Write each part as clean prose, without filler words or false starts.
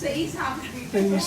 23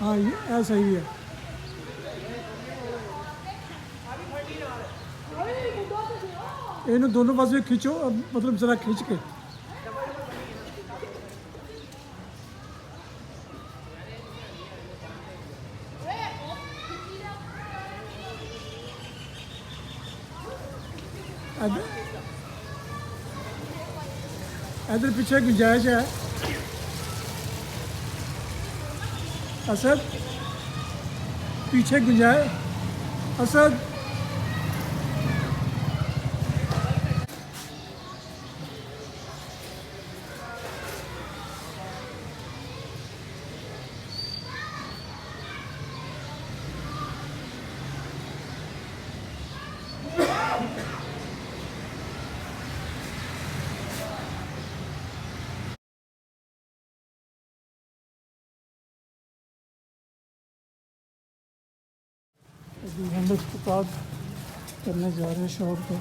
हाँ ये ऐसा ही है. इन्हें दोनों पास खींचो, मतलब ज़रा खींच के. इधर पीछे गुंजाइश है. असद पीछे गुंजाइश. असद अभी हम लोग इफ्तिताह करने जा रहे हैं शॉप पर.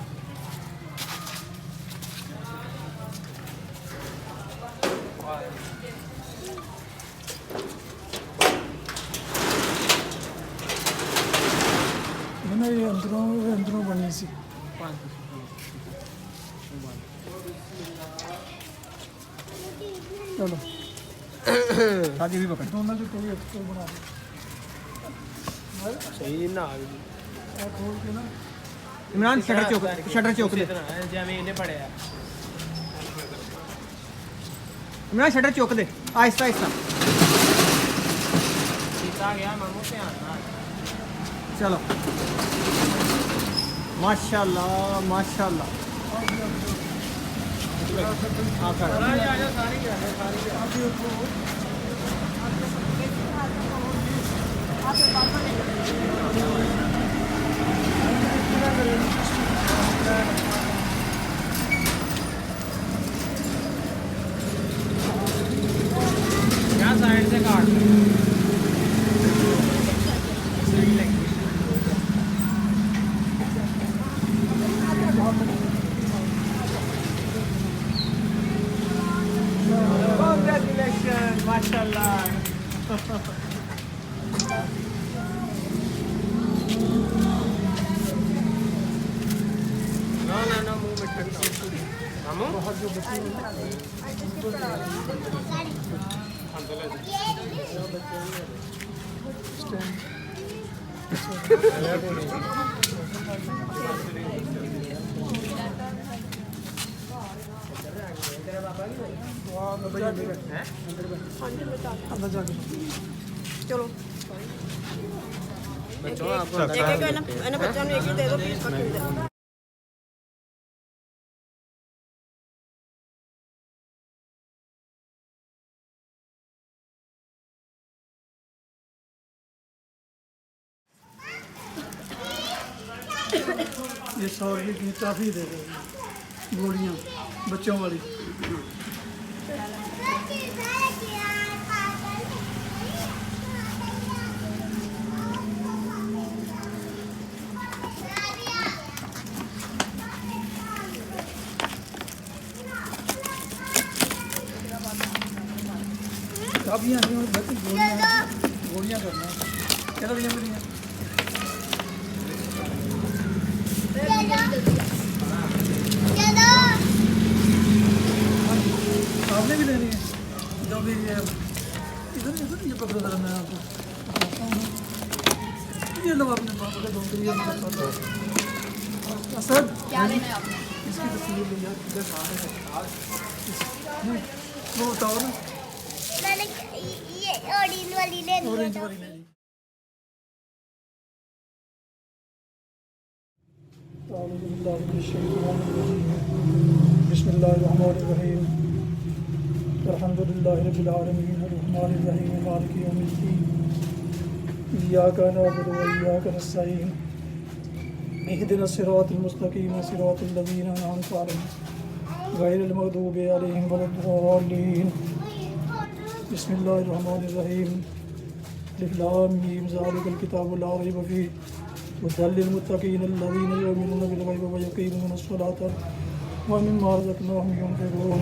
है ना ये अंदरों बनी सी. चलो शादी भी पकड़ दोनों जो कोई एक्सट्रा बना दो. सही ना खोल के ना इमरान शटर चौक दे जमीन पड़े है. इमरान शटर चौक दे आहिस्ता आहिस्ता. सीधा गया मामू से आना. चलो माशाल्लाह माशाल्लाह. यहाँ साइड से काट कांग्रेचुलेशन माशाल्लाह. ना मुंह में ठंडा मामू बहुत जो बच्चे चलो बच्चों आपको एक बच्चा ने एक ही दे दो प्लीज. ये 100 रुपये की काफ़ी दे रहे हैं गोलियाँ बच्चों वाली. काफ़ी गोलियाँ करना है. चलो भैया मेरी आपने भी लेनी है जो भी ये इधर इधर ये पकड़ो जरा. मैं आपको ये लो आपने पकड़े दो के लिए. असद क्या लेना है आपने? इसकी तस्वीर लिया वो बताओ ना. मैंने ये ऑरेंज वाली लेनी है. ऑरेंज वाली लेनी. बिस्मिल्लाहिर्रहमानिर्रहीम. अल्हम्दुलिल्लाहि रब्बिल आलमीन अर्रहमानिर रहीम मालिकि यौमिद्दीन. इय्याका नअबुदु व इय्याका नस्तईन. इहदिनस सिरातल मुस्तकीम सिरातल लज़ीना अनअमता अलैहिम गैरिल मग़दूबि अलैहिम वलद्दाल्लीन. बिस्मिल्लाहिर्रहमानिर्रहीम. अलिफ लाम मीम ज़ालिकल किताबु ला रैब फ़ीह हुदल लिलमुत्तक़ीन अल्लज़ीना युमिनूना बिल ग़ैबि व युक़ीमूना अस्सलाता व मिम्मा रज़क़नाहुम युनफ़िक़ून.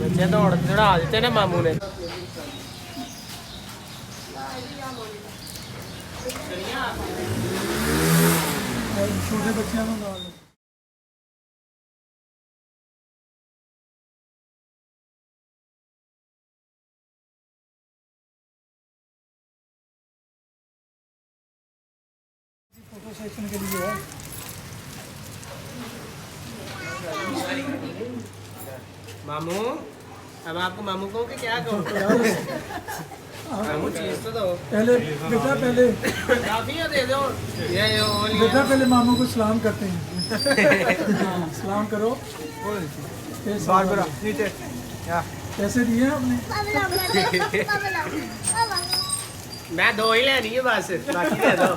बच्चे दौड़ चढ़ा देते ना मामू ने छोटे बच्चे हैं ना फोटो सेक्शन के लिए है. मामू अब आपको मामू कहूँ कि क्या कहूँ मामू चीज तो दो पहले बेटा पहले काफी है दे दो ये बेटा पहले मामू को सलाम करते हैं. हाँ, सलाम करो. नीचे कैसे दिए आपने? मैं दो ही लेनी है बस बाकी दे दो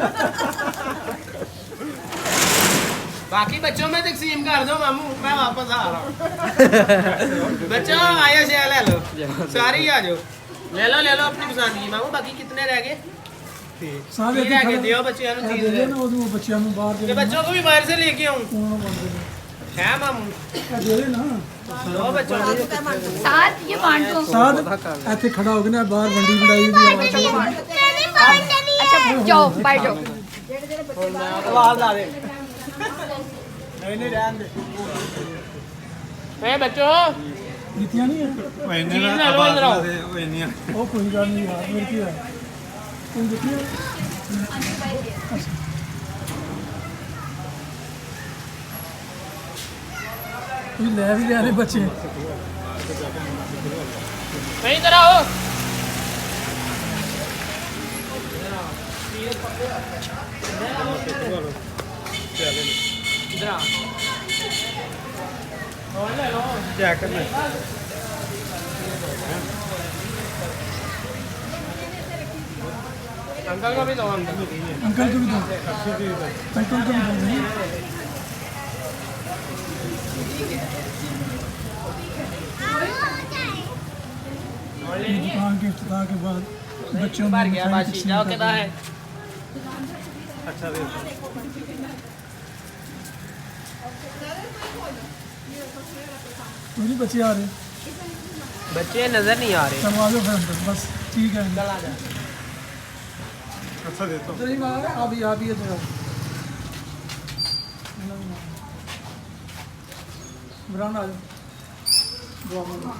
बाकी बच्चों में तकसीम कर दो मामू मैं वापस आ रहा हूँ बच्चों आयो शेयर ले लो सारी आ जाओ ले लो अपनी पसंद की मामू बाकी कितने रह गए सारे रह गए दियो बच्चों को चीज दे ना वो बच्चों को बाहर ये बच्चों को भी बाहर से लेके आऊँ है मामू दे दे ना दो बच्चों को साथ ये बांट दो साथ ऐसे खड़ा हो गया ना बाहर मंडी बनाई हुई अच्छा जाओ बाहर जाओ आवाज आ रही नहीं रहने दे ए बच्चों नीतियाँ नहीं है वो कोई गल नहीं यार मेरे की है तुम देखिए तुम ले भी ले रहे बच्चे नहीं इधर आओ इधर आओ क्या करना अंकल को भी दो अंकल को भी दो अंकल को भी दो दुकान के इफ्तिताह के बाद बच्चों बाहर गया बाजी जाओ कितना है अच्छा दे पूरी बच्चे आ रहे बच्चे नजर नहीं आ रहे संभालो फिर अंदर बस ठीक है चल आ जा अच्छा देता हूँ अभी है तो इमरान आ जाओ दुआ मांगो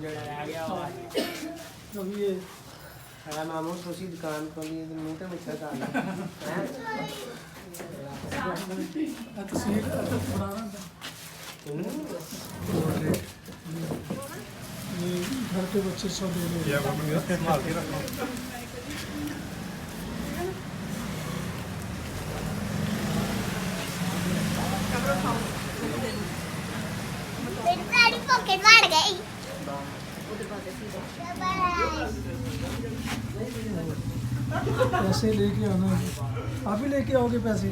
रह गया हुआ अभी ये सारा मामू खुशी दुकान को लिए मुंह पे मिठा डाला तस्वीर पुराना था। ये घर के बच्चे सब ले ले मेरी सारी पॉकेट मार गई पैसे लेके आना है। आप ही लेके आओगे पैसे?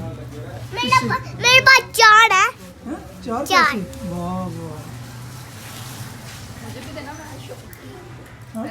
मेरे पास 4 है। हैं? चार चार। पैसे? वाह वाह। हाँ?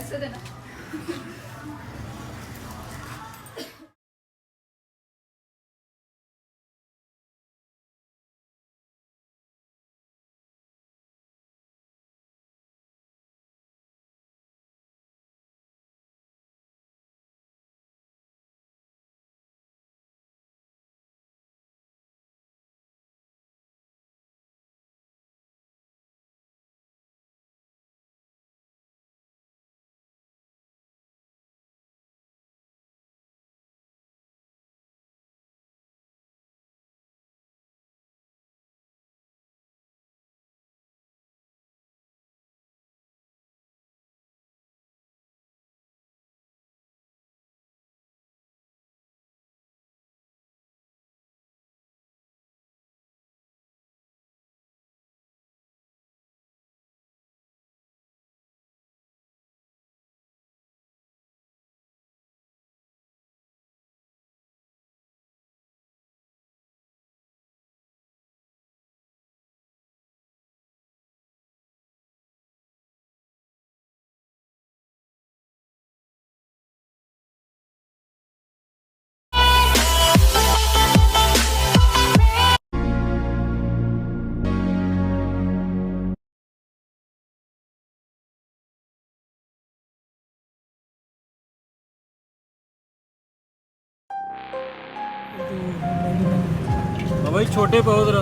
भाई छोटे पाओ जरा,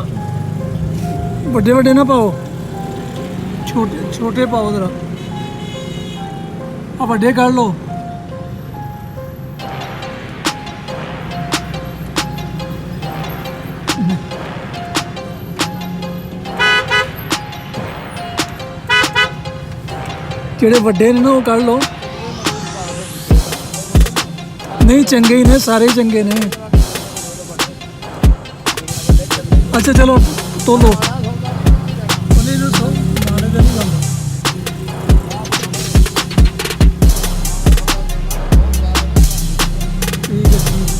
बड़े बड़े ना पाओ, छोटे छोटे पाओ जरा। आप बड़े कर लो। ਜਿਹੜੇ ਵੱਡੇ ਨੇ ਨਾ ਉਹ ਕੱਢ ਲਓ। ਨਹੀਂ ਚੰਗੇ ਹੀ ਨੇ, ਸਾਰੇ ਚੰਗੇ ਨੇ। ਅੱਛਾ ਚਲੋ ਤੋਲੋ। ਉਹਨੇ ਨੂੰ ਸੋ ਨਾਲੇ ਦਾ ਨਹੀਂ ਗੱਲ। ਠੀਕ ਹੈ ਠੀਕ ਹੈ।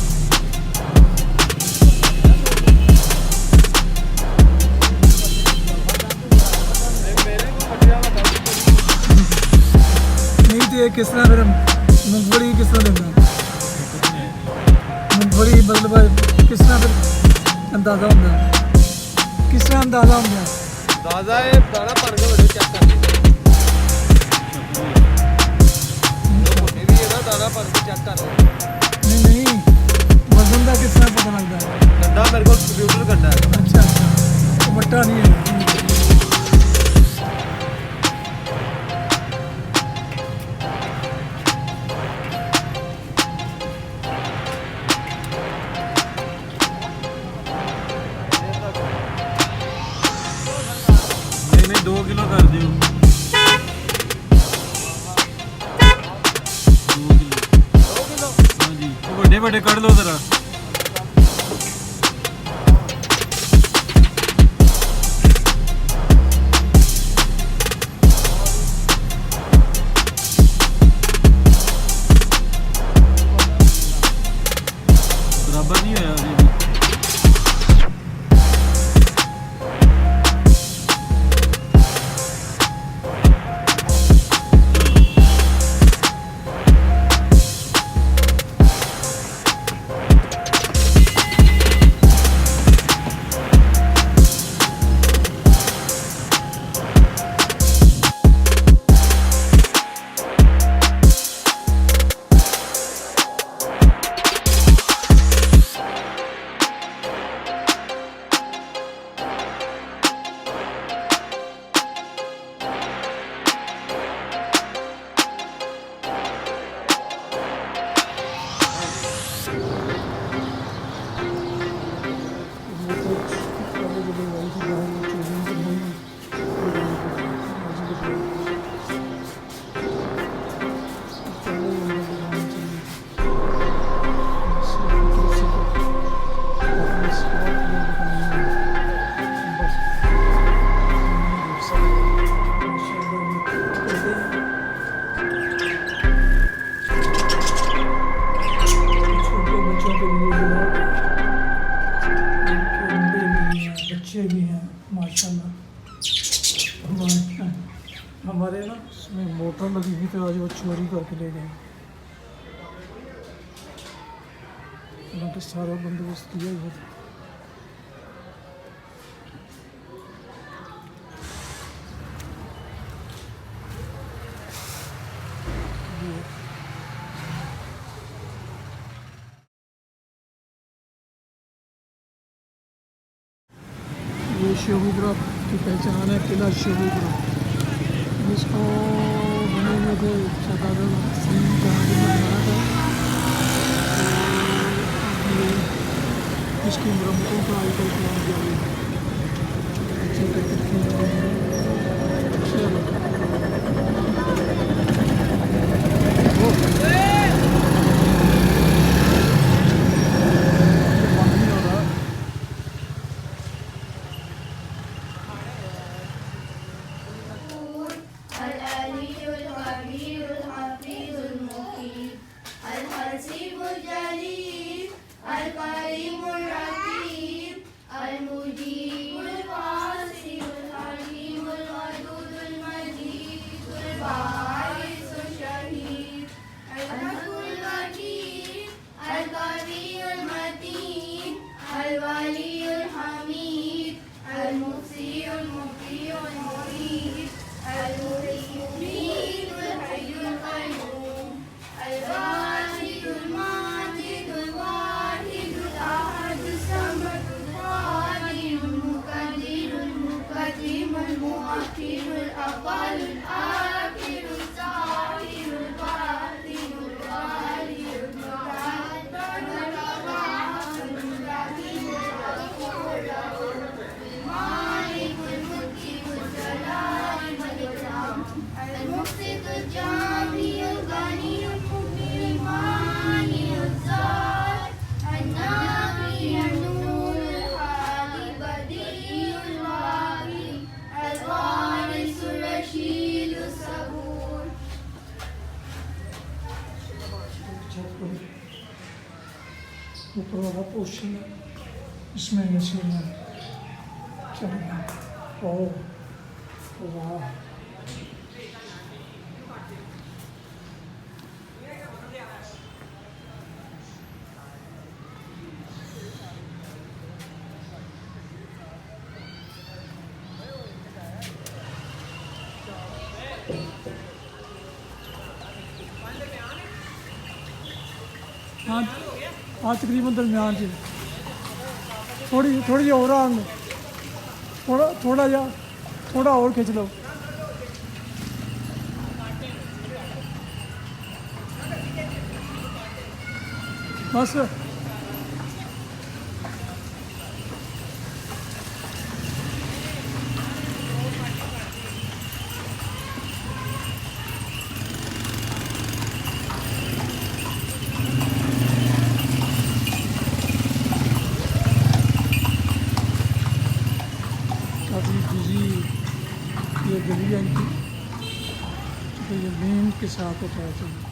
ਨਹੀਂ ਤੇ ਇਹ ਕਿਸ ਤਰ੍ਹਾਂ ਫਿਰ ਮੂੰਗਫਲੀ ਕਿਸ ਤਰ੍ਹਾਂ ਦਿੰਦਾ? ਮੂੰਗਫਲੀ ਮਤਲਬ ਕਿਸ ਤਰ੍ਹਾਂ ਫਿਰ ਅੰਦਾਜ਼ਾ ਹੁੰਦਾ? ਕਿਸ ਤਰ੍ਹਾਂ ਅੰਦਾਜ਼ਾ ਹੁੰਦਾ? दादा ये दाना भर के वीडियो चेक कर लीजिए, ये भी है ना, दाना भर के चेक कर लीजिए। ਨਹੀਂ ਨਹੀਂ ਵਜ਼ਨ ਦਾ ਕਿਸ ਤਰ੍ਹਾਂ ਪਤਾ ਲੱਗਦਾ? गड्ढा मेरे को कंप्यूटर गड्ढा है। ਅੱਛਾ ਅੱਛਾ, ਵੱਟਾ ਨਹੀਂ ਹੈ। नहीं 2 किलो कर दियो, 2 किलो। हाँ जी, तो बड़े बड़े कट लो जरा। बराबर नहीं होया अभी भी। हमारे ना इसमें मोटर लगी हुई थी, आज वो चोरी करके ले गए। हालांकि सारा बंदोबस्त किया हुआ था। ये शेखोपौरा की पहचान है, किला शेखोपौरा, जिसको बने हुए थे सरदार सिंह जहांगीर ने बनाया था। तो ये इसकी मरम्मतों का आजकल काम जारी है। अच्छे तरीके ऊपर वाला पोर्शन है, इसमें मशीन है। चलो ओह वाह, हाँ हाँ तकरीबन दरमियान से थोड़ी और आगे, थोड़ा और खींच लो। बस काफ़ी बिजी ये गली है इनकी, तो ये मेन के साथ होता है।